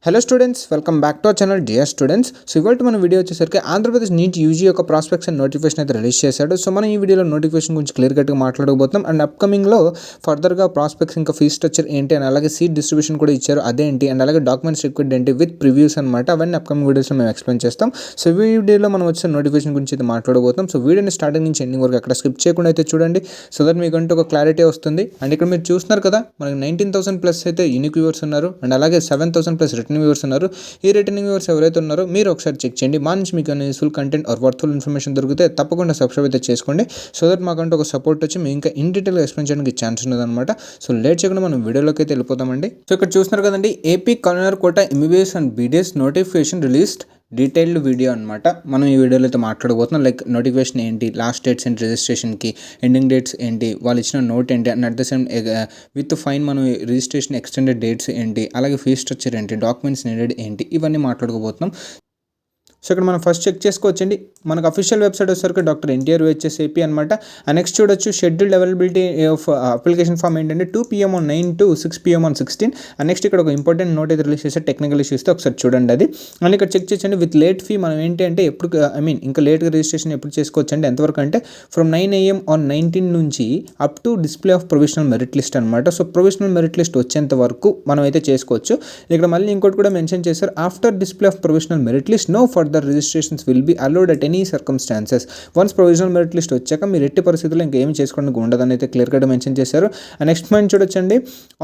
Hello students, welcome back to our channel dear students. So ఇవాళ మన video వచ్చేసరికి Andhra Pradesh NEET UG యొక్క prospects and notification అయితే release చేశాడు. సో మనం ఈ వీడియోలో నోటిఫికేషన్ గురించి క్లియర్ కట్గా మాట్లాడబోతున్నాం. అండ్ అప్కమింగ్లో ఫర్దర్గా ప్రాస్పెక్ట్స్ ఇంకా ఫీ స్ట్రక్చర్ ఏంటి అండ్ అలాగే సీట్ డిస్ట్రిబ్యూషన్ కూడా ఇచ్చారు అదేంటి అండ్ అలాగే డాక్యుమెంట్స్ రిక్వైర్డ్ ఏంటి విత్ ప్రివ్యూస్ అనమాట. అవన్నీ అప్కమింగ్ వీడియోస్లో మేము ఎక్స్ప్లెయిన్ చేస్తాం. సో ఈ వీడియోలో మనం వచ్చిన నోటిఫికేషన్ గురించి అయితే మాట్లాడబోతున్నాం. సో వీడియోని స్టార్టింగ్ నుంచి ఎండింగ్ వరకు అక్కడ స్కిప్ చేయకుండా అయితే చూడండి. సో దట్ మీకంటూ ఒక క్లారిటీ వస్తుంది. అండ్ ఇక్కడ మీరు చూస్తున్నారు కదా, మనకి 19,000 ప్లస్ అయితే యూనిక్ వ్యూవర్స్ ఉన్నారు అండ్ అలాగే 7,000 ప్లస్ రిటర్న్ వ్యూవర్స్ ఉన్నారు. ఈ రిటర్నింగ్ వ్యూవర్స్ ఎవరైతే ఉన్నారో మీరు ఒకసారి చెక్ చేయండి. మా నుంచి మీకు useful content or worthful information దొరికితే తప్పకుండా సబ్స్క్రైబ్ అయితే చేసుకోండి. సో దట్ మాకంటూ ఒక సపోర్ట్ వచ్చి మేము ఇంకా ఇన్ డీటెయిల్గా ఎక్స్ప్లెయిన్ చేయడానికి ఛాన్స్ ఉన్నదన్నమాట. సో లేట్ చేయకుండా మనం వీడియోలోకి అయితే వెళ్ళిపోతామండి. సో ఇక్కడ చూస్తున్నారు కదండి, AP convenor quota MBBS and BDS notification released detailed video అనమాట. మనం ఈ వీడియోలో అయితే మాట్లాడబోతున్నాం. లైక్ నోటిఫికేషన్ ఏంటి, లాస్ట్ డేట్స్ ఏంటి, రిజిస్ట్రేషన్కి ఎండింగ్ డేట్స్ ఏంటి, వాళ్ళు ఇచ్చిన నోట్ ఏంటి and at the same with fine మనం రిజిస్ట్రేషన్ ఎక్స్టెండెడ్ డేట్స్ ఏంటి, అలాగే ఫీ స్ట్రక్చర్ ఏంటి, డాక్యుమెంట్స్ నీడెడ్ ఏంటి, ఇవన్నీ మాట్లాడుకోబోతున్నాం. సో ఇక్కడ మనం ఫస్ట్ చెక్ చేసుకోవచ్చండి. మనకు అఫీషియల్ వెబ్సైట్ వచ్చేసరికి డాక్టర్ ఎన్టీఆర్ విహెచ్ఎస్ ఏపీ అనమాట. నెక్స్ట్ చూడొచ్చు scheduled availability of application form ఏంటంటే 2 PM on 9 to 6 PM on 16. And next ఇక్కడ ఒక ఇంపార్టెంట్ నోట్ అయితే రిలీజ్ చేస్తే టెక్నికల్ ఇష్యూస్తో ఒకసారి చూడండి అది. అండ్ ఇక్కడ చెక్ చేయండి విత్ లేట్ ఫీ మనం ఏంటి అంటే ఎప్పుడు ఇంకా లేట్గా రిజిస్ట్రేషన్ ఎప్పుడు చేసుకోవచ్చు అంటే ఎంతవరకు అంటే ఫ్రమ్ 9 AM on 19 నుంచి up to display of provisional merit list అనమాట. సో ప్రొవిజనల్ మెరిట్ లిస్ట్ వచ్చేంత వరకు మనం అయితే చేసుకోవచ్చు. ఇక్కడ మళ్ళీ ఇంకోటి కూడా మెన్షన్ చేశారు, after display of provisional merit list no further registrations will be allowed at any circumstances. Once provisional merit list వచ్చాక మీరు ఎట్టి పరిస్థితుల్లో ఇంకా ఏమి చేసుకోవడానికి ఉండదని అయితే క్లియర్ కట్ మెన్షన్ చేశారు. నెక్స్ట్ పాయింట్ చూడొచ్చండి,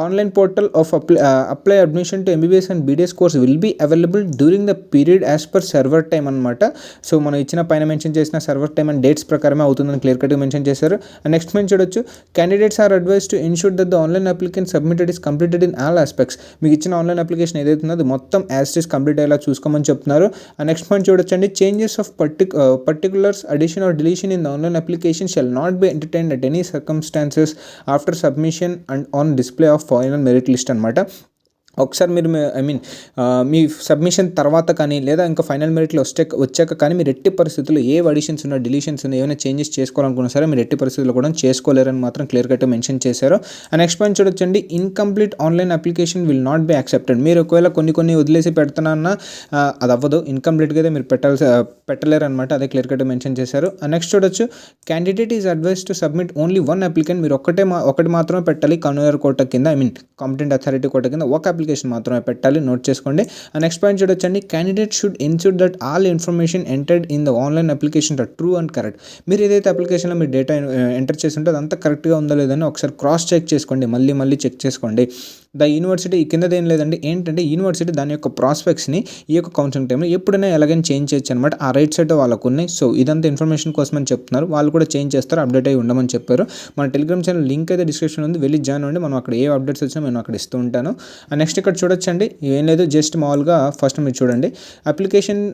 online portal of apply admission to MBBS and BDS course will be available during the period as per server time అనమాట. సో మనం ఇచ్చిన పైన మెన్షన్ చేసిన సర్వర్ టైమ్ అండ్ డేట్స్ ప్రకారమే అవుతుందని clear కట్గా మెన్షన్ చేశారు. నెక్స్ట్ పాయింట్ చూడొచ్చు, candidates are advise to ensure that the online application submitted is completed in all aspects. మీకు ఇచ్చిన ఆన్లైన్ అప్లికేషన్ ఏదైతే ఉందో అది మొత్తం యాజ్ ఇట్ ఈస్ కంప్లీట్ అయ్యేలా చూసుకోమని చెప్తున్నారు. నెక్స్ట్ పాయింట్ చూడొచ్చండి, changes of particulars addition or deletion in the online application shall not be entertained at any circumstances after submission and on display of final merit list అనమాట. ఒకసారి మీరు మీ submission తర్వాత కానీ లేదా ఇంకా ఫైనల్ మెరిట్లో వచ్చాక కానీ మీరు ఎట్టి పరిస్థితుల్లో ఏ అడిషన్స్ ఉన్నా డిలీషన్స్ ఉన్నా ఏమైనా చేంజెస్ చేసుకోవాలనుకున్నా సరే మీరు ఎట్టి పరిస్థితుల్లో కూడా చేసుకోలేరని మాత్రం క్లియర్ కట్ మెన్షన్ చేశారు. అండ్ నెక్స్ట్ పాయింట్ చూడొచ్చండి, incomplete online application will not be accepted. మీరు ఒకవేళ కొన్ని వదిలేసి పెడుతున్నా అది అవ్వదు, ఇన్కంప్లీట్గా అయితే మీరు పెట్టలేరు అనమాట. అదే క్లియర్ కట్ మెన్షన్ చేశారు. నెక్స్ట్ చూడొచ్చు, candidate is advise to submit only one applicant. మీరు ఒకటి మాత్రమే పెట్టాలి కన్వీనర్ కోటా కింద, కాంపిటెంట్ అథారిటీ కోటా కింద ఒక అప్లికేషన్ మాత్రమే పెట్టాలి, నోట్ చేసుకోండి. నెక్స్ట్ పాయింట్ చూడొచ్చండి, candidate should ensure that all information entered in the online application are true and correct. మీరు ఏదైతే అప్లికేషన్లో మీరు డేటా ఎంటర్ చేసి ఉంటే అదంతా కరెక్ట్గా ఉందో లేదని ఒకసారి క్రాస్ చెక్ చేసుకోండి, మళ్ళీ చెక్ చేసుకోండి. ద యూనివర్సిటీ కిందది ఏం లేదండి, ఏంటంటే యూనివర్సిటీ దాని యొక్క ప్రాస్పెక్ట్స్ని ఈ యొక్క కౌన్సిలింగ్ టైంలో ఎప్పుడైనా ఎలాగైనా చేంజ్ చేయొచ్చు అనమాట. ఆ రైట్ సైడ్ వాళ్ళకు ఉన్నాయి. సో ఇదంతా ఇన్ఫర్మేషన్ కోసమని చెప్తున్నారు, వాళ్ళు కూడా చేంజ్ చేస్తారు, అప్డేట్ అయ్యి ఉండమని చెప్పారు. మన టెలిగ్రామ్ ఛానల్ లింక్ అయితే డిస్క్రిప్షన్ ఉంది, వెళ్ళి జాయిన్ అవ్వండి. మనం అక్కడ ఏ అప్డేట్స్ వచ్చినా నేను అక్కడ ఇస్తూ ఉంటాను. నెక్స్ట్ ఇక్కడ చూడొచ్చండి, ఏం లేదు, జస్ట్ మామూలుగా ఫస్ట్ మీరు చూడండి, application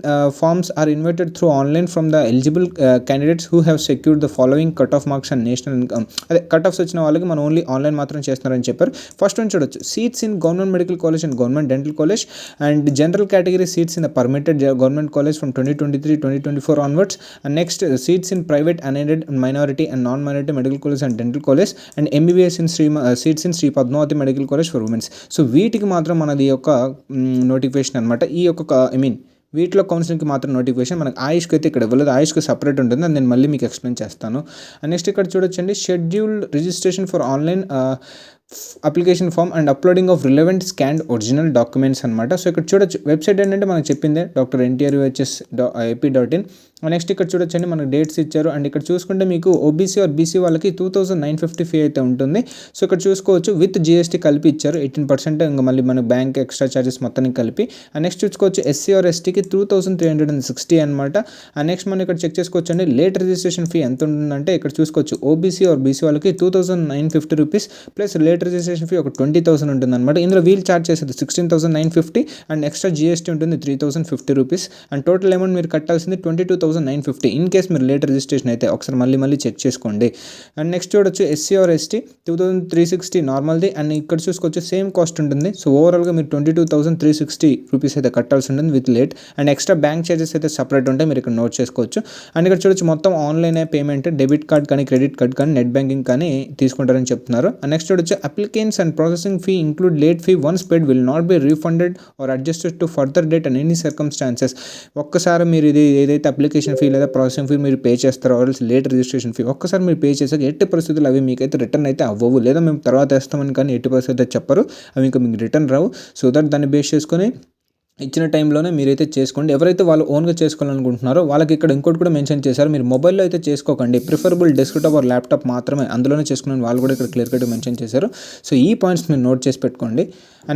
forms are invited through online from the eligible candidates who have secured the following cut off marks and national income. అదే కట్ ఆఫ్స్ వచ్చిన వాళ్ళకి మనం ఓన్లీ ఆన్లైన్ మాత్రం చేస్తున్నారని చెప్పారు. ఫస్ట్ వన్ చూడొచ్చు, seats in government medical college and government dental college and general category seats in the permitted government college from 2023-2024 onwards. And next, seats in private, unaided, minority and non-minority medical college and dental college and MBBS in seats in Sri Padmavati Medical College for Women's. So వీటికి మాత్రం మనది యొక్క notification అనమాట. ఈ యొక్క వీటిలో కౌన్సిలింగ్కి మాత్రం notification, మనకి ఆయుష్కి అయితే ఇక్కడ ఇవ్వలేదు, ఆయుష్కి సపరేట్ ఉంటుంది, అది నేను మళ్ళీ మీకు ఎక్స్ప్లెయిన్ చేస్తాను. నెక్స్ట్ ఇక్కడ చూడొచ్చండి, scheduled registration for online application form and uploading of relevant scanned original documents అనమాట. సో ఇక్కడ చూడొచ్చు, వెబ్సైట్ ఏంటంటే మనకు చెప్పిందే doctor NTR VHS AP.in. Next ఇక్కడ చూడొచ్చండి, మనకు డేట్స్ ఇచ్చారు. అండ్ ఇక్కడ చూసుకుంటే మీకు ఓబీసీ ఆర్ బీసీ వాళ్ళకి 2,950 ఫీ అయితే ఉంటుంది. సో ఇక్కడ చూసుకోవచ్చు విత్ GST కలిపి ఇచ్చారు 18%, ఇంకా మళ్ళీ మన బ్యాంక్ ఎక్స్ట్రా ఛార్జెస్ మొత్తానికి కలిపి. అండ్ నెక్స్ట్ చూసుకోవచ్చు SC ఆర్ STకి 2,360 అనమాట. అండ్ నెక్స్ట్ మనం ఇక్కడ చెక్ చేసుకోవచ్చు అండి, లేట్ రిజిస్ట్రేషన్ ఫీ ఎంత ఉంటుందంటే ఇక్కడ చూసుకోవచ్చు, ఓబీసీ ఆర్ బీసీ వాళ్ళకి 2,950 rupees plus late registration fee ఒక 20,000 ఉంటుంది అనమాట. ఇందులో వీల్ ఛార్జ్ చేసేది 16,950 అండ్ ఎక్స్ట్రా GST ఉంటుంది 3,050 రూపీస్. అండ్ టోటల్ అమౌంట్ మీరు కట్టాల్సింది 22,000 22,950 ఇన్ కేస్ మీరు లేట్ రిజిస్ట్రేషన్ అయితే ఒకసారి మళ్ళీ చెక్ చేసుకోండి. అండ్ నెక్స్ట్ చూడొచ్చు ఎస్సీ ఆర్ ఎస్టీ 2,360 నార్మల్ది. అండ్ ఇక్కడ చూసుకోవచ్చు సేమ్ కాస్ట్ ఉంటుంది. సో ఓవరాల్గా మీరు 22,360 రూపీస్ అయితే కట్టాల్సి ఉంటుంది with late. And extra bank charges అయితే సపరేట్ ఉంటాయి, మీరు ఇక్కడ నోట్ చేసుకోవచ్చు. అండ్ ఇక్కడ చూడొచ్చు మొత్తం ఆన్లైన్ పేమెంట్, డెబిట్ కార్డ్ కానీ క్రెడిట్ కార్డ్ కానీ నెట్ బ్యాంకింగ్ కానీ తీసుకుంటారని చెప్తున్నారు. అండ్ నెక్స్ట్ చూడొచ్చు applicants and processing fee include late fee once paid will not be refunded or adjusted to further date and any circumstances. ఒక్కసారి మీరు ఇది ఏదైతే అప్లికేషన్ ఫీ లేదా ప్రాసెసింగ్ ఫీ మీరు పే చేస్తారో లేట్ రిజిస్ట్రేషన్ ఫీ ఒక్కసారి మీరు పే చేసాక ఎట్టి పరిస్థితులు అవి మీకైతే రిటర్న్ అయితే అవ్వవు, లేదా మేము తర్వాత వేస్తామని కానీ ఎట్టి పరిస్థితులు చెప్పరు, అవి ఇంకా మీకు రిటర్న్ రావు. సో దట్ దాన్ని బేస్ చేసుకొని ఇచ్చిన టైంలోనే మీరైతే చేసుకోండి. ఎవరైతే వాళ్ళు ఓన్గా చేసుకోవాలనుకుంటున్నారో వాళ్ళకి ఇక్కడ ఇంకోటి కూడా మెన్షన్ చేశారు, మీరు మొబైల్లో అయితే చేసుకోకండి, ప్రిఫరబుల్ డెస్క్టాప్ ఆర్ ల్యాప్టాప్ మాత్రమే అందులోనే చేసుకుని వాళ్ళు కూడా ఇక్కడ క్లియర్ కట్గా మెన్షన్ చేశారు. సో ఈ పాయింట్స్ మీరు నోట్ చేసి పెట్టుకోండి.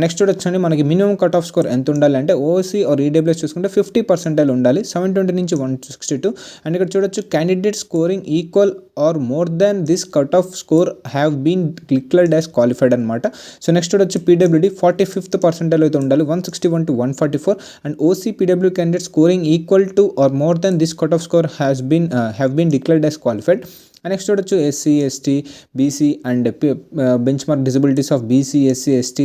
నెక్స్ట్ వచ్చండి మనకి మినిమం కట్ ఆఫ్ స్కోర్ ఎంత ఉండాలి అంటే ఓసీ ఆర్ ఈడబ్ల్యూఎస్ చూసుకుంటే 50% ఉండాలి, 720 నుంచి 162. అండ్ ఇక్కడ చూడొచ్చు candidate scoring equal or more than this cut off score have been declared as qualified అనమాట. సో నెక్స్ట్ వచ్చి పీడబ్ల్యూడి 45th percentile అయితే ఉండాలి, 161 to 144. And OCPW candidate scoring equal to or more than this cutoff score have been declared as qualified. And next వచ్చి SC, ST, BC and benchmark disabilities of BC, SC, ST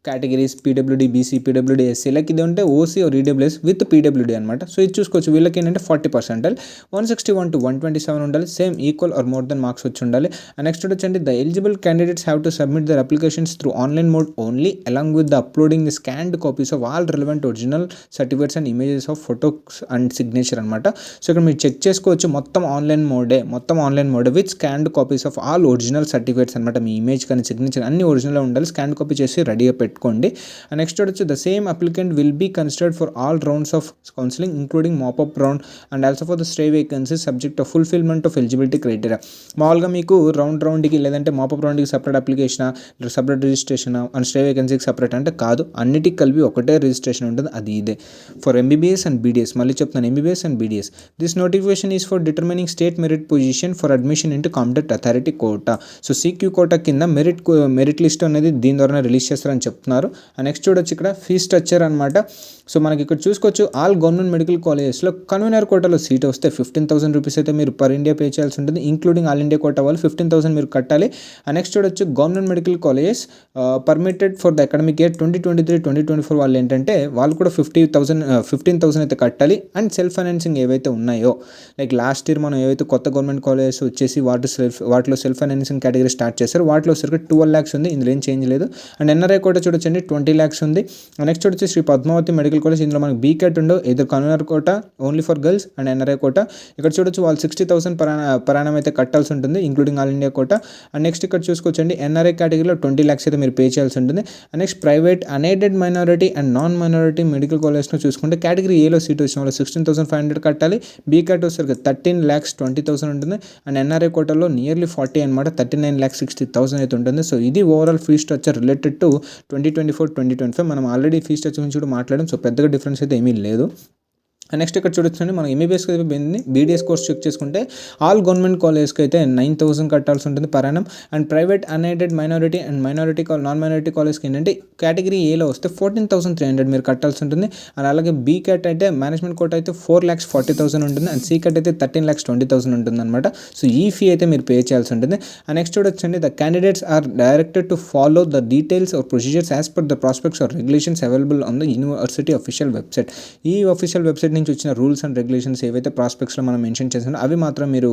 categories PWD BC, PWD SC, like ఇది ఉంటే OC or EWS with PWD అనమాట. So ఇది చూసుకోవచ్చు. వీళ్ళకి ఏంటంటే 40%, 161 to 127 ఉండాలి, same equal or more than marks వచ్చి ఉండాలి. అండ్ నెక్స్ట్ వచ్చండి the eligible candidates have to submit their applications through online mode only along with the uploading the scanned copies of all relevant original certificates and images of photos and signature అనమాట. So ఇక్కడ మీరు check చేసుకోవచ్చు, మొత్తం online మోడే with scanned copies of all original certificates అనమాట. మీ image కానీ signature అన్ని ఒరిజినల్ ఉండాలి, స్కాన్ కాపీ చేసి రెడీగా పెట్టుకోండి. నెక్స్ట్ వచ్చి the same applicant will be considered for all rounds of counselling including mop up round and also for the stay vacancies subject of fulfilment of eligibility criteria. మామూలుగా మీకు రౌండ్కి లేదంటే మాపప్ రౌండ్కి separate application, separate registration and stay వేకెన్సీకి separate అంటే కాదు, అన్నిటికి కలిపి ఒకటే రిజిస్ట్రేషన్ ఉంటుంది, అది ఇదే ఫర్ ఎంబీబీఎస్ అండ్ బీడీఎస్. మళ్ళీ చెప్తాను, MBBS and BDS. This notification is for determining state merit position for admission into competent authority quota. So CQ quota కింద మెరిట్ లిస్ట్ అనేది దీని ద్వారా రిలీజ్ చేస్తారని చెప్తున్నారు. నెక్స్ట్ చూడొచ్చు ఇక్కడ ఫీ స్ట్రక్చర్ అనమాట. సో మనకి ఇక్కడ చూసుకోవచ్చు, ఆల్ గవర్నమెంట్ మెడికల్ కాలేజెస్లో కన్వీనర్ కోటాలో సీట్ వస్తే 15,000 రూపీస్ అయితే మీరు పర్ ఇండియా పే చేయాల్సి ఉంటుంది, ఇంక్లూడింగ్ ఆల్ ఇండియా కోటా వాళ్ళు 15,000 మీరు కట్టాలి. నెక్స్ట్ చూడొచ్చు government medical colleges permitted for the academic year 2023-2024 వాళ్ళు ఏంటంటే వాళ్ళు కూడా 15,000 అయితే కట్టాలి. అండ్ సెల్ఫ్ ఫైనాన్సింగ్ ఏవైతే ఉన్నాయో, లైక్ లాస్ట్ ఇయర్ మనం ఏవైతే కొత్త గవర్నమెంట్ కాలేజెస్ వచ్చేసి వాటిలో సెల్ఫ్ ఫైనాన్సింగ్ కేటగిరీ స్టార్ట్ చేశారు, వాటిలో సరిగ్గా 12 lakhs ఉంది, ఇందులో ఏం చేంజ్ లేదు. అండ్ ఎన్ఆర్ఐ కోటా చూడొచ్చండి 20 lakhs ఉంది. నెక్స్ట్ వచ్చి శ్రీ పద్మావతి మెడికల్ కాలేజ్, ఇందులో మనకి బీకెట్ ఉండవు, ఇద్దరు convenor quota only for girls and NRI quota. ఇక్కడ చూడొచ్చు వాళ్ళు 60,000 per annum అయితే కట్టాల్సి ఉంటుంది, including all India quota. And next ఇక్కడ చూసుకోవచ్చండి ఎన్ఆర్ఐ కేటగిరీలో 20 lakhs అయితే మీరు పే చేయాల్సి ఉంటుంది. And next private unaided minority and non minority medical కాలేజ్లో చూసుకుంటే కేటగిరీ ఏలో సీట్ వచ్చిన వాళ్ళు 16,500 కట్టాలి, బీకెట్ వచ్చేసరికి 13,20,000 ఉంటుంది. అండ్ ఎన్ఆర్ఐ కోటాలో నియర్లీ 40 అనమాట, 39,60,000 అయితే ఉంటుంది. సో ఇది overall fee structure related to 2024-2025. మనం ఆల్రెడీ ఫీ స్ట్రక్చర్ గురించి కూడా మాట్లాడడం, సో పెద్దగా డిఫరెన్స్ అయితే ఏమీ లేదు. నెక్స్ట్ ఇక్కడ చూడొచ్చండి మనం ఎంబీబీఎస్కి అయిపోయింది, బీడీఎస్ కోర్స్ చెక్ చేసుకుంటే ఆల్ గవర్నమెంట్ కాలేజ్కి అయితే 9,000 కట్టాల్సి ఉంటుంది per annum. And private unaided minority and non minority కాలేజ్కి ఏంటంటే కేటగిరీ ఏలో వస్తే 14,300 మీరు కట్టాల్సి ఉంటుంది. అండ్ అలాగే బీకెట్ అయితే మేనేజ్మెంట్ కోట అయితే 4,40,000 ఉంటుంది. అండ్ సీకెట్ అయితే 13,20,000 ఉంటుంది అనమాట. సో ఈ ఫీ అయితే మీరు పే చేయాల్సి ఉంటుంది. అండ్ నెక్స్ట్ చూడొచ్చండి the candidates are directed to follow the details or procedures as per the prospectus or regulations available on the university official website. ఈ అఫీషియల్ వెబ్సైట్ నుంచి వచ్చిన రూల్స్ అండ్ రెగ్యులేషన్స్ ఏవైతే ప్రాస్పెక్ట్స్లో మనం మెన్షన్ చేసామో అవి మాత్రం మీరు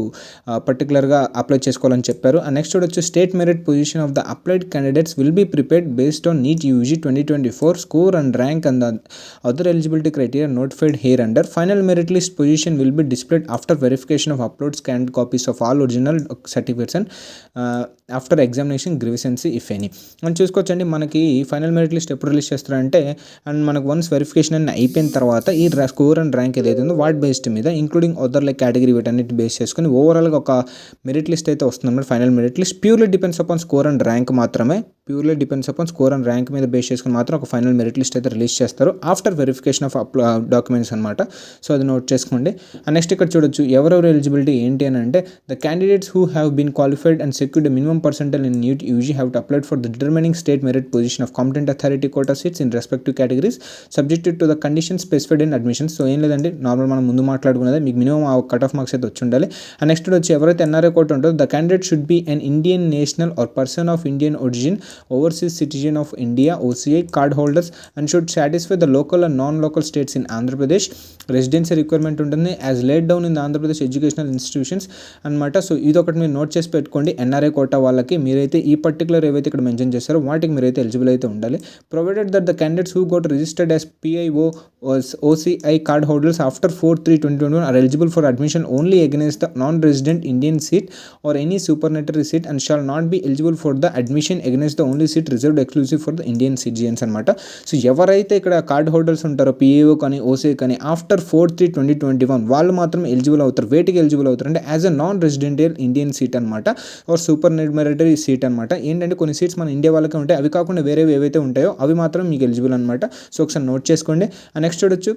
పర్టికులర్గా అప్లై చేసుకోవాలని చెప్పారు. అండ్ నెక్స్ట్ వచ్చి state merit position of the applied candidates will be prepared based on NEET UG 2024 score and rank and other eligibility criteria notified hereunder. Final merit list position will be displayed after verification of upload scanned copies of all original certificates and after examination grievance if any. మనం చూసుకోవచ్చండి మనకి final merit list ఎప్పుడు release చేస్తారంటే, and మనకు once verification అన్ని అయిపోయిన తర్వాత ఈ స్కోర్ అండ్ ర్యాంక్ ఏదైతే ఉందో వాటి బేస్డ్ మీద ఇంక్లూడింగ్ అదర్ లైక్ కేటగిరీ వీటన్నిటి బేస్ చేసుకుని ఓవరాల్గా ఒక మెరిట్ లిస్ట్ అయితే వస్తుంది అన్నమాట. Final merit list purely depends upon score and rank మాత్రమే, purely depends upon score and rank మీద బేస్ చేసుకుని మాత్రం ఒక ఫైనల్ మెరిట్ లిస్ట్ అయితే రిలీజ్ చేస్తారు ఆఫ్టర్ వెరిఫికేషన్ ఆఫ్ డాక్యుమెంట్స్ అనమాట. సో అది నోట్ చేసుకోండి. అండ్ నెక్స్ట్ ఇక్కడ చూడొచ్చు ఎవరెవరు ఎలిజిబిలిటీ ఏంటి అని అంటే the candidates who have been qualified and secured minimum minimum percentile in NEET UG have to apply for the determining state merit position of competent authority quota seats in respective categories subjected to the conditions specified in admissions. So ఏం లేదండి, normal మనం ముందు మాట్లాడుకున్నదే, మీకు minimum ఆ cut off marks అయితే వచ్చి ఉండాలి. And next వచ్చి ఎవరైతే ఎన్ఆర్ఐ కోట ఉంటుందో the candidate should be an Indian national or person of Indian origin, overseas citizen of India OCI card holders and should satisfy the local and non local states in Andhra Pradesh. Residency requirement ఉంటుంది as laid down in Andhra Pradesh educational institutions అనమాట. So ఇది ఒకటి మీరు note చేసి పెట్టుకోండి. NRI quota వాళ్ళకి మీరైతే ఈ పర్టికులర్ ఏవైతే ఇక్కడ మెన్షన్ చేస్తారో వాటికి మీరైతే ఎలిజిబుల్ అయితే ఉండాలి. Provided that the candidates who got registered as PIO OCI card holders after 4/3/2021 are eligible for admission only against the non-resident Indian seat or any supernumerary seat and shall not be eligible for the admission against the only seat reserved exclusive for the Indian citizens అనమాట. So ఎవరైతే ఇక్కడ card holders ఉంటారో PIO కానీ OCI కానీ after 4/3/2021 వాళ్ళు మాత్రం eligible అవుతారు. వేటికి ఎలిజిబుల్ అవుతారు అంటే as a non residential Indian seat అనమాట, ఆర్ సూపర్ న్యూమరరీ సీట్ అనమాట. ఏంటంటే కొన్ని సీట్స్ మన ఇండియా వాళ్ళకే ఉంటాయి, అవి కాకుండా వేరేవి ఏవైతే ఉంటాయో అవి మాత్రం మీకు ఎలిజిబుల్ అనమాట. సో ఒకసారి నోట్ చేసుకోండి. నెక్స్ట్ చూడొచ్చు,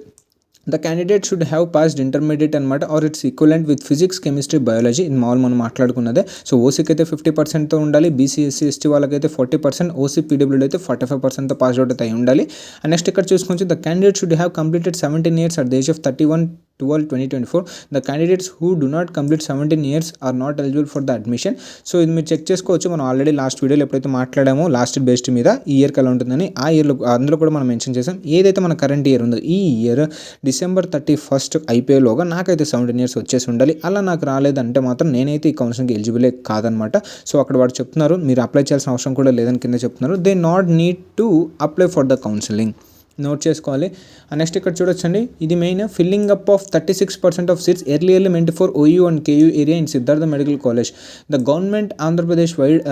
the candidate should have passed intermediate అనమాట or its equivalent with physics chemistry biology. ఇది మామూలు మనం మాట్లాడుకున్నదే. సో ఓసీకి అయితే 50%తో ఉండాలి, BC SC ST వాళ్ళకైతే 40%, OC PWD అయితే 45%తో పాస్ అవుట్ అయితే ఉండాలి. అండ్ నెక్స్ట్ ఇక్కడ చూసుకోవచ్చు, the candidate should have completed 17 years at the age of 31/12/2024. The candidates who do not complete 17 years are not eligible for the admission. So ఇది మీరు check చేసుకోవచ్చు. మనం already last వీడియోలో ఎప్పుడైతే మాట్లాడామో లాస్ట్ బేస్డ్ మీద ఈ ఇయర్కి ఎలా ఉంటుందని, ఆ ఇయర్లో అందులో కూడా మనం మెన్షన్ చేసాం. ఏదైతే మన కరెంట్ ఇయర్ ఉందో ఈ ఇయర్ December 31st అయిపోయేలోగా నాకైతే 17 years వచ్చేసి ఉండాలి. అలా నాకు రాలేదంటే మాత్రం నేనైతే ఈ కౌన్సిలింగ్కి ఎలిజిబులే కాదనమాట. సో అక్కడ వాడు చెప్తున్నారు మీరు అప్లై చేయాల్సిన అవసరం కూడా లేదని కింద చెప్తున్నారు. They not need to apply for the counselling. Note చేసుకోవాలి. నెక్స్ట్ ఇక్కడ చూడొచ్చండి, ఇది main filling up of 36% of seats earlierly meant for OU and KU area in Siddhartha medical college. The government Andhra Pradesh wide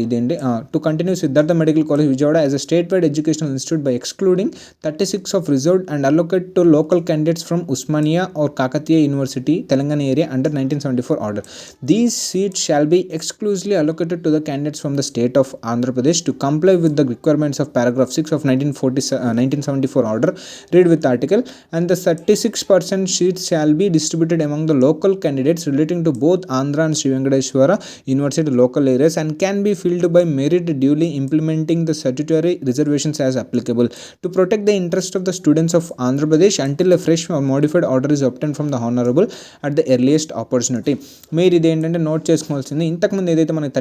ఇదేంటి to continue Siddhartha medical college Vijayawada as a state wide educational institute by excluding 36 of reserved and allocate to local candidates from Osmania or Kakatiya university Telangana area under 1974 order. These seats shall be exclusively allocated to the candidates from the state of Andhra Pradesh to comply with the requirements of paragraph 6 of 1974 order. Read with article. And the 36% seats shall be distributed among the local candidates relating to both Andhra and Sri Venkateswara University local areas and can be filled by merit duly implementing the statutory reservations as applicable to protect the interest of the students of Andhra Pradesh until a fresh or modified order is obtained from the honorable at the earliest opportunity. మీరు ఇది ఏంటంటే note చేసుకోవాల్సింది, ఇంతకుముందు ఏదైతే మనకి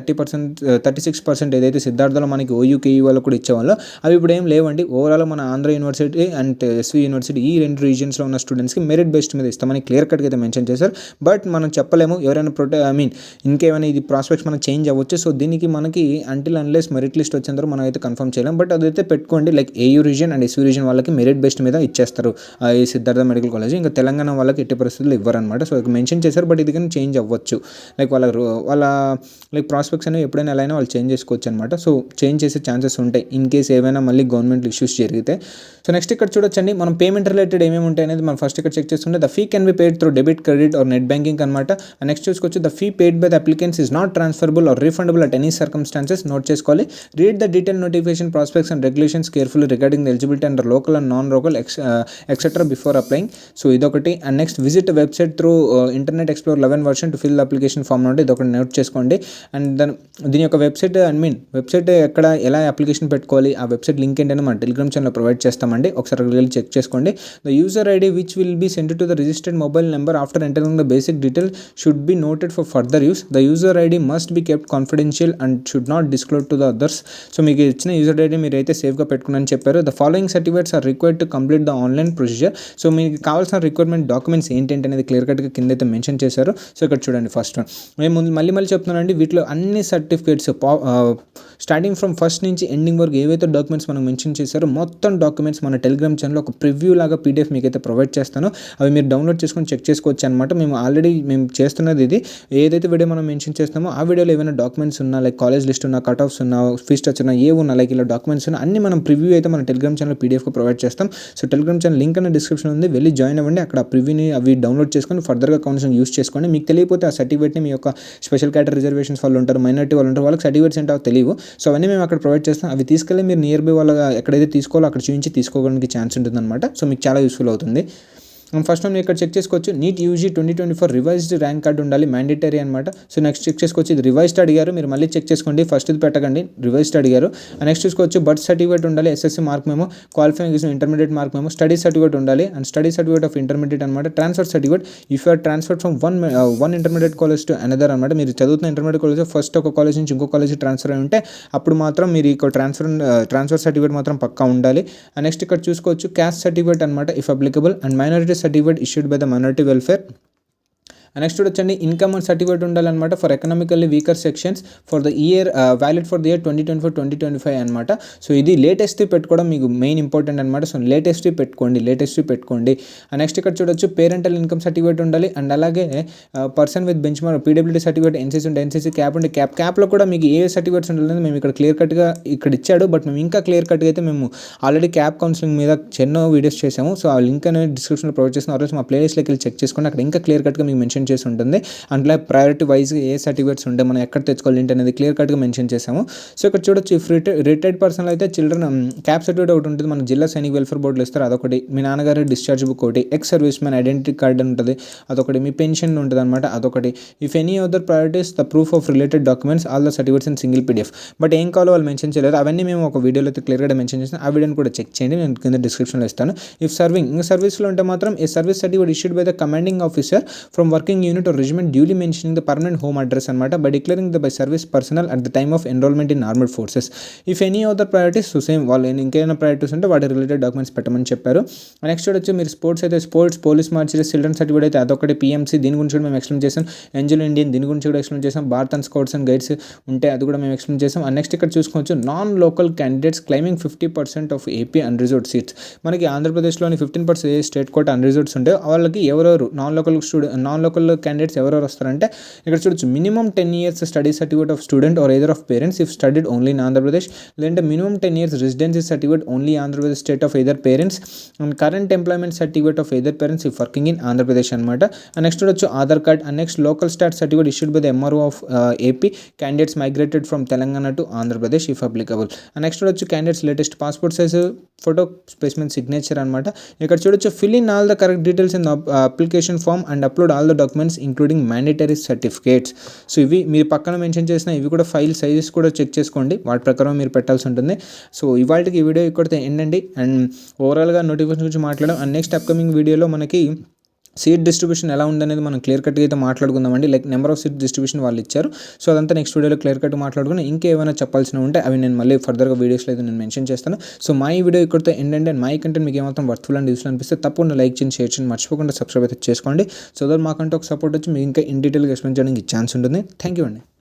36% ఏదైతే సిద్ధార్థలో మనకి OU KU వాళ్ళు కూడా ఇచ్చేవాళ్ళు అవి ఇప్పుడు ఏం లేవండి. ఓవరాల్ మన Andhra university and SV university ఈ రెండు రీజియన్స్లో ఉన్న స్టూడెంట్స్కి మెరిట్ బేస్డ్ మీద ఇస్తామని క్లియర్ కట్గా అయితే మెన్షన్ చేశారు. బట్ మనం చెప్పలేము ఎవరైనా ఇంకేమైనా ఇది ప్రాస్పెక్ట్స్ మనకు చేంజ్ అవ్వచ్చు. సో దీనికి మనకి అంటిల్ అన్లెస్ మెరిట్ లిస్ట్ వచ్చేందరూ మనం అయితే కన్ఫర్మ్ చేయలేం. బట్ అదైతే పెట్టుకోండి, like AU region and SV region వాళ్ళకి మెరిట్ బేస్డ్ మీద ఇచ్చేస్తారు ఈ సిద్ధార్థ మెడికల్ కాలేజ్. ఇంకా తెలంగాణ వాళ్ళకి ఎట్టి పరిస్థితులు ఇవ్వరనమాట. సో మెన్షన్ చేశారు, బట్ ఇది కానీ చేంజ్ అవ్వచ్చు. లైక్ వాళ్ళ లైక్ ప్రాస్పెక్ట్స్ అనేవి ఎప్పుడైనా ఎలా అయినా వాళ్ళు చేంజ్ చేసుకోవచ్చు అనమాట. సో చేంజ్ చేసే ఛాన్సెస్ ఉంటాయి ఇన్ కేస్ ఏమైనా మళ్ళీ గవర్నమెంట్ ఇష్యూస్ జరిగితే. సో నెక్స్ట్ ఇక్కడ చూడొచ్చండి, మనం పేమెంట్ రిలేటెడ్ ఏమేమి ఉంటాయి అనేది మనం ఫస్ట్ ఇక్కడ చెక్ చేస్తుంటే the fee can be paid through debit credit or net banking అనమాట. నెక్స్ట్ చూసుకోవచ్చు, the fee paid by the applicants is not transferable or refundable at any circumstances. Note చేసుకోవాలి. Read the detail notification prospects and regulations carefully regarding the eligibility under local and non local etcetera before applying. So ఇదొకటి. And next visit website through internet explore 11 version to fill the application form నుండి ఇదొకటి note చేసుకోండి. And దీని యొక్క website ఎక్కడ ఎలా application పెట్టుకోవాలి ఆ వెబ్సైట్ లింక్ ఏంటని మన టెలిగ్రామ్ ఛానల్లో ప్రొవైడ్ చేస్తామండి. ఒకసారి వెళ్ళి చెక్ చేసుకోండి. The user ID which will be send to the registered mobile number after entering the basic detail should be noted for further use. The user ID must be kept confidential and should not disclose to the others. So మీకు ఇచ్చిన user ID మీరు అయితే సేఫ్గా పెట్టుకుని చెప్పారు. The following certificates are required to complete the online procedure. So మీకు కావాల్సిన requirement documents ఏంటంటే అనేది క్లియర్ కట్గా కింద అయితే మెన్షన్ చేశారు. సో ఇక్కడ చూడండి, ఫస్ట్ మేము మళ్ళీ చెప్తున్నానండి, వీటిలో అన్ని సర్టిఫికేట్స్ స్టార్టింగ్ ఫ్రమ్ ఫస్ట్ నుంచి ఎండింగ్ వరకు ఏవైతే డాక్యుమెంట్స్ మనం మెన్షన్ చేశారో మొత్తం డాక్యుమెంట్స్ మన టెలిగ్రామ్ ఛానల్లో ఒక ప్రివ్యూ లాగా PDF మీకైతే ప్రొవైడ్ చేస్తాను. అవి మీరు డౌన్లోడ్ చేసుకొని చెక్ చేసుకోవచ్చు అనమాట. మేము చేస్తున్నది ఇది, ఏదైతే వీడియో మనం మెన్షన్ చేస్తామో ఆ వీడియోలో ఏమైనా డాక్యుమెంట్స్ ఉన్నా, లైక్ కాలేజ్ లిస్ట్ ఉన్నా, కట్ ఆఫ్స్ ఉన్నా, ఫీస్ స్ట్రక్చర్ ఉన్నా, ఉన్నా లైక్ ఇలా డాక్యుమెంట్స్ ఉన్నా అన్ని మనం ప్రివ్యూ అయితే మన టెలిగ్రామ్ ఛానల్ PDFగా ప్రొవైడ్ చేస్తాం. సో టెలిగ్రామ్ ఛానల్ లింక్ అనే డిస్క్రిప్షన్ ఉంది, వెళ్ళి జాయిన్ అవ్వండి. అక్కడ ప్రివ్యూని అవి డౌన్లోడ్ చేసుకొని ఫర్దర్గా కౌన్సిలింగ్ యూస్ చేసుకోండి. మీకు తెలియకపోతే ఆ సర్టిఫికేట్ని మీ యొక్క స్పెషల్ కేటగిరీ రిజర్వేషన్స్ వాళ్ళు ఉంటారు, మైనారిటీ వాళ్ళు ఉంటారు, వాళ్ళకి సర్టిఫికేట్స్ ఏంటో తెలియవు. సో అవన్నీ మేము అక్కడ ప్రొవైడ్ చేస్తాం. అవి తీసుకెళ్ళి మీరు నియర్ బై వాళ్ళ ఎక్కడైతే తీసుకోవాలో అక్కడ చూపించి తీసుకోవడానికి ఛాన్స్ ఉంటుందన్నమాట. సో మీకు చాలా యూస్ఫుల్ అవుతుంది. ఫస్ట్ మనం ఇక్కడ చెక్ చేసుకోవచ్చు neat UG 2024 revised rank card ఉండాలి, మ్యాండేటరీ అనమాట. సో నెక్స్ట్ చెక్ చేసుకోవచ్చు, ఇది రివైజ్డ్ అడిగారు, మీరు మళ్ళీ చెక్ చేసుకోండి, ఫస్ట్ ఇది పెట్టకండి, రివైజ్డ్ అడిగారు. నెక్స్ట్ చూసుకోవచ్చు బర్త్ సర్టిఫికేట్ ఉండాలి, SSC mark memo, qualifying intermediate mark memo, study certificate ఉండాలి and study certificate of intermediate అనమాట. Transfer certificate if you're transfer from one intermediate college to another అనమాట. మీరు చదువుతున్న ఇంటర్మీడియట్ కాలేజ్ ఫస్ట్ ఒక college నుంచి ఇంకో college transfer అయి ఉంటే అప్పుడు మాత్రం మీరు ఇక్కడ ట్రాన్స్ఫర్ సర్టిఫికేట్ మాత్రం పక్కా ఉండాలి. అండ్ నెక్స్ట్ ఇక్కడ చూసుకోవచ్చు క్యాస్ట్ సర్టిఫికేట్ అనమాట if applicable and minority certificate issued by the minority welfare. Next వచ్చండి ఇన్కమ్ సర్టిఫికేట్ ఉండాలన్నమాట for economically weaker sections for the year valid for the year 2024-2025 అనమాట. సో ఇది latest పెట్టుకోవడం మీకు మెయిన్ ఇంపార్టెంట్ అనమాట. సో లేటెస్ట్ పెట్టుకోండి. Next ఇక్కడ చూడొచ్చు పేరెంటల్ ఇన్కమ్ సర్టిఫికేట్ ఉండాలి అండ్ అలాగే person with bench mark PWD certificate, NCC ఉంటే ఎన్సీసీ, క్యాప్ ఉంటే క్యాప్లో కూడా మీకు ఏ సర్టిఫికేట్స్ ఉండాలని మేము ఇక్కడ క్లియర్ కట్గా ఇక్కడ ఇచ్చాడు. బట్ మేము ఇంకా క్లియర్ కట్గా అయితే మేము ఆల్రెడీ క్యాప్ కౌన్సిలింగ్ మీద ఎన్నో వీడియోస్ చేసాము. సో ఆ లింక్ అనేది డిస్క్రిప్షన్లో ప్రొవైడ్ చేసిన ఆ రోజు మా ప్లేలిస్ట్లోకి వెళ్ళి చెక్ చేసుకోండి, అక్కడ ఇంకా క్లియర్ కట్గా మీకు మెన్షన్ చేసి ఉంటుంది. అందులో ప్రయారిటీ వైజ్ ఏ సర్టిఫికేట్స్ ఉంటే మనం ఎక్కడ తెచ్చుకోవాలి ఏంటి అనేది క్లియర్ కట్గా మెన్షన్ చేసాము. సో ఇక్కడ చూడొచ్చు ఇఫ్ రిటైర్డ్ పర్సన్ అయితే చిల్డ్రన్ క్యాప్ సర్టిఫికేట్ ఒకటి ఉంటుంది, మన జిల్లా సైనిక్ వెల్ఫేర్ బోర్డులో ఇస్తారు, అదొకటి. మీ నాన్నగారి డిశ్చార్జ్ బుక్ ఒకటి, ex service man identity card అని ఉంటుంది అదొకటి, మీ పెన్షన్ ఉంటుంది అనమాట అదొకటి. If any other priorities the proof of related documents all the certificates in single PDF. But ఏం కావాలో వాళ్ళు మెన్షన్ చేయలేదు, అవన్నీ మేము ఒక వీడియోలో అయితే క్లియర్గా మెన్షన్ చేస్తాను, ఆ వీడియోని కూడా చెక్ చేయండి, నేను కింద డిస్క్రిప్షన్లో ఇస్తాను. ఇఫ్ ఇంకా సర్వీస్లో ఉంటే మాత్రం a service certificate issued by the commanding officer from working unit or regiment duly mentioning the permanent home address అనమాట by declaring the by service personnel at the time of enrolment in armed forces. If any other priorities same వాళ్ళు ఇంకేమైనా priorities ఉంటే వాటి related documents పెట్టమని చెప్పారు. Next వచ్చి మీరు sports అయితే స్పోర్ట్స్, పోలీస్ మార్చిస్, చిల్డ్రన్ సర్టిఫికేట్ అయితే అదొకటి, పిఎంసీ దీని గురించి కూడా మేము ఎక్స్ప్లెయిన్ చేసాం, ఎంజల్ ఇండియన్ దీని గురించి కూడా ఎక్స్ప్లెయిన్ చేసాం, Bharat and scouts and guides ఉంటే అది కూడా మేము ఎక్స్ప్లెయిన్ చేసాం. అండ్ నెక్స్ట్ ఇక్కడ చూసుకోవచ్చు non local candidates claiming 50% of AP unreserved seats. మనకి ఆంధ్రప్రదేశ్లోని 15% ఏ స్టేట్ కోట అన్రిజర్వ్డ్స్ ఉంటే వాళ్ళకి ఎవరెవరు నాన్ లోకల్ క్యాండిడేట్స్ ఎవరెవరు వస్తారంటే ఇక్కడ చూడొచ్చు minimum 10 years study certificate of student or either of parents if studied only in Andhra Pradesh, లేదంటే minimum 10 years residency certificate only Andhra Pradesh state of either parents and current employment certificate of either parents if working in Andhra Pradesh అనమాట. And next వచ్చి Aadhaar card and next local status certificate issued by the MRO of AP candidates migrated from Telangana to Andhra Pradesh if applicable. And next వచ్చి candidates latest passport size photo specimen signature అనమాట. ఇక్కడ చూడొచ్చు fill in all the correct details in the application form and upload all the documents including mandatory certificates. So ఇవి మీరు పక్కన mention చేసిన ఇవి కూడా ఫైల్ సైజెస్ కూడా చెక్ చేసుకోండి, వాటి ప్రకారం మీరు పెట్టాల్సి ఉంటుంది. సో ఇవాళకి ఈ వీడియో ఇక్కడ ఎండండి అండ్ ఓవరాల్గా నోటిఫికేషన్ గురించి మాట్లాడడం. అండ్ నెక్స్ట్ అప్కమింగ్ వీడియోలో మనకి సీట్ డిస్ట్రిబ్యూషన్ ఎలా ఉందనేది మనం క్లియర్ కట్గా అయితే మాట్లాడుకుందామండి. Like number of seat distribution వాళ్ళు ఇచ్చారు. సో అదంతా నెక్స్ట్ వీడియోలో క్లియర్ కట్ మాట్లాడుకుని ఇంకేమైనా చెప్పాల్సినవి ఉంటే అవి నేను మళ్ళీ ఫర్దర్గా వీడియోస్లో అయితే నేను మెన్షన్ చేస్తాను. సో మా ఈ వీడియో ఇక్కడితో ఎండ్ అండ్ మై కంటెంట్ మీకు ఏమాత్రం వర్త్ఫుల్ అండ్ యూస్ఫుల్ అనిపిస్తే తప్పకుండా లైక్ చేయండి, షేర్ చేయండి, మర్చిపోకుండా సబ్స్క్రైబ్ అయితే చేసుకోండి. సో దట్ మాకంటే ఒక సపోర్ట్ వచ్చి మీకు ఇంకా ఇన్ డీటెయిల్గా ఎక్స్ప్లెయిన్ చేయడానికి ఛాన్స్ ఉంటుంది. థ్యాంక్ యూ అండి.